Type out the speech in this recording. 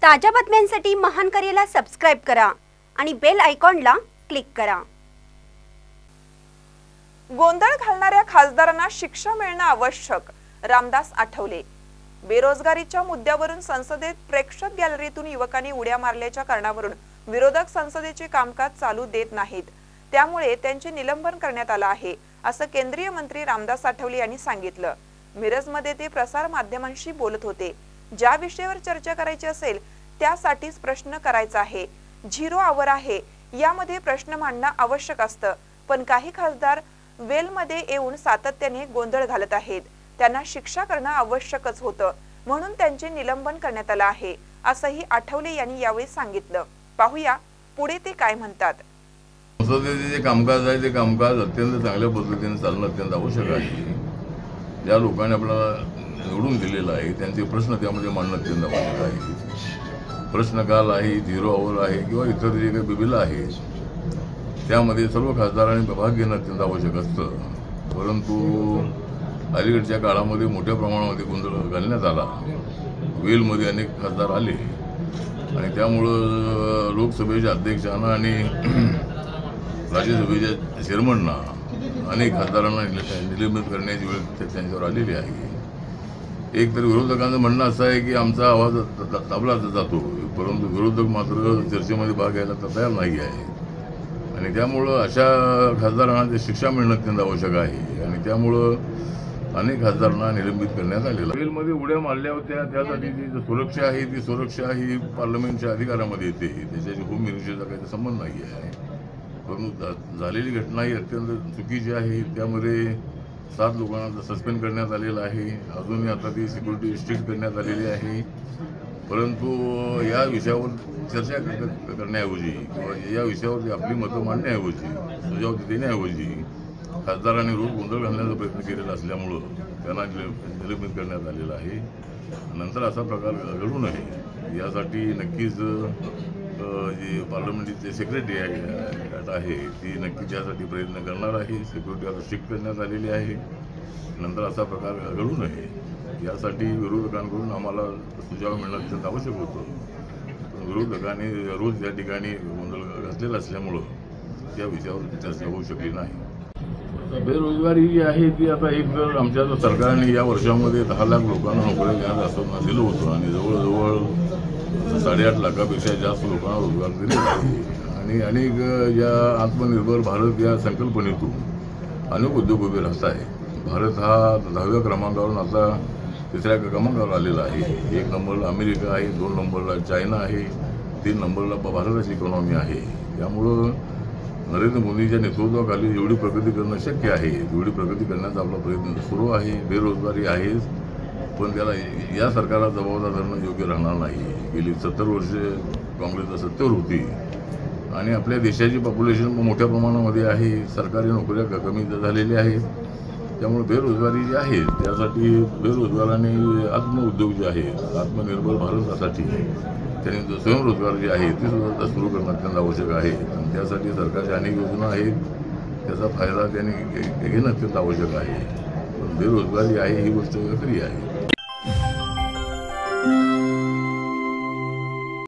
ताज्या बातम्यांसाठी महान करेला सबस्क्राइब करा आणि बेल आयकॉनला क्लिक करा। गोंधळ घालणाऱ्या खासदारांना शिक्षा मिळणे आवश्यक, रामदास आठवले। बेरोजगारीच्या मुद्द्यावरून संसदेत प्रेक्षक गॅलरीतून युवकांनी उड्या मारल्याच्या कारणावरून विरोधक संसदेचे कामकाज चालू देत नाहीत, त्यामुळे त्यांचे निलंबन करण्यात आले आहे, असं केंद्रीय मंत्री रामदास आठवले यांनी सांगितलं। मिरजमध्ये ते प्रसार माध्यमांशी बोलत होते। ज्या विषयावर चर्चा करायची असेल त्यासाठीच प्रश्न करायचा आहे, 0 आवर आहे, यामध्ये प्रश्न मांडणं आवश्यक असतं, पण काही खासदार वेलमध्ये येऊन सातत्याने गोंधळ घालत आहेत, त्यांना शिक्षा करणं आवश्यकच होतं, म्हणून त्यांचे निलंबन करण्यात आलं आहे, असंही आठवले यांनी यावेळी सांगितलं। पाहूया पुढे ते काय म्हणतात। संसदेचे जे कामकाज आहे ते कामकाज अत्यंत चांगल्या पद्धतीने चालणं अत्यंत आवश्यक आहे। ज्या लोकांनी आपल्याला निवडून दिलेला आहे त्यांचे प्रश्न त्यामध्ये मांडणं अत्यंत आवश्यक आहे। प्रश्नकाल आहे, 0 आवर आहे किंवा इतर जे काही बिल आहे त्यामध्ये सर्व खासदारांनी भाग घेणं अत्यंत आवश्यक असतं, परंतु अलीकडच्या काळामध्ये मोठ्या प्रमाणामध्ये गोंधळ घालण्यात आला। वेलमध्ये अनेक खासदार आले आणि त्यामुळं लोकसभेच्या अध्यक्षांना आणि राज्यसभेच्या चेअरमनना अनेक खासदारांना निलंबित करण्याची वेळ त्यांच्यावर आलेली आहे। एक तर विरोधकांचं म्हणणं असं आहे की आमचा आवाज दाबला जातो, परंतु विरोधक मात्र चर्चेमध्ये भाग घ्यायला तयार नाही आहे आणि त्यामुळं अशा खासदारांना शिक्षा मिळणं अत्यंत आवश्यक आहे आणि त्यामुळं अनेक खासदारांना निलंबित करण्यात आलेलं आहे। वेलमध्ये उड्या मारल्या होत्या त्यासाठी जी सुरक्षा आहे ती सुरक्षा ही पार्लमेंटच्या अधिकारामध्ये येते, त्याच्याशी होम मिनिस्ट्रीचा काही संबंध नाही आहे, परंतु झालेली घटना ही अत्यंत चुकीची आहे। त्यामध्ये 7 लोकांना सस्पेंड करण्यात आलेलं आहे, अजूनही आता ती सिक्युरिटी स्ट्रिक्ट करण्यात आलेली आहे, परंतु या विषयावर चर्चा करण्याऐवजी किंवा या विषयावर आपली मतं मांडण्याऐवजी सुझाव देण्याऐवजी खासदारांनी रोज गोंधळ घालण्याचा प्रयत्न केलेला असल्यामुळं त्यांना निलंबित करण्यात आलेलं आहे। नंतर असा प्रकार घडू नये यासाठी नक्कीच जे पार्लमेंटचे सेक्रेटरी आहे ती नक्कीच यासाठी प्रयत्न करणार आहे। सिक्युरिटी आता स्ट्रिक्ट करण्यात आलेली आहे, नंतर असा प्रकार घडू नये यासाठी विरोधकांकडून आम्हाला सुझाव मिळणं अत्यंत आवश्यक होतं। विरोधकांनी रोज या ठिकाणी गोंधळ घातलेला असल्यामुळं या विषयावर चर्चा होऊ शकली नाही। बेरोजगारी जी आहे ती आता एक आमच्या सरकारने या वर्षामध्ये 10 लाख लोकांना नोकऱ्या देण्याचं असं दिलं होतं आणि जवळजवळ 8.5 लाखापेक्षा जास्त लोकांना रोजगार दिलेला आहे आणि अनेक या आत्मनिर्भर भारत या संकल्पनेतून अनेक उद्योग उभे राहत आहे। भारत हा 10व्या क्रमांकावरून आता 3ऱ्या क्रमांकावर आलेला आहे। 1 नंबरला अमेरिका आहे, 2 नंबरला चायना आहे, 3 नंबरला भारताची इकॉनॉमी आहे। त्यामुळं नरेंद्र मोदींच्या नेतृत्वाखाली जेवढी प्रगती करणं शक्य आहे तेवढी प्रगती करण्याचा आपला प्रयत्न सुरू आहे। बेरोजगारी आहेच, पण त्याला या सरकारला जबाबदार धरणं योग्य राहणार नाही। गेली 70 वर्षे काँग्रेसला सत्तेवर होती आणि आपल्या देशाची पॉप्युलेशन मोठ्या प्रमाणामध्ये आहे, सरकारी नोकऱ्या कमी झालेल्या आहेत, त्यामुळे बेरोजगारी जी आहे त्यासाठी बेरोजगारांनी आत्मउद्योग जे आहेत आत्मनिर्भर भारतासाठी त्यांनी स्वयंरोजगार जे आहे ते सुद्धा सुरू करणं अत्यंत आवश्यक आहे आणि त्यासाठी सरकारच्या अनेक योजना आहेत, त्याचा फायदा त्यांनी घेणं अत्यंत आवश्यक आहे। पण बेरोजगारी आहे ही गोष्ट खरी आहे।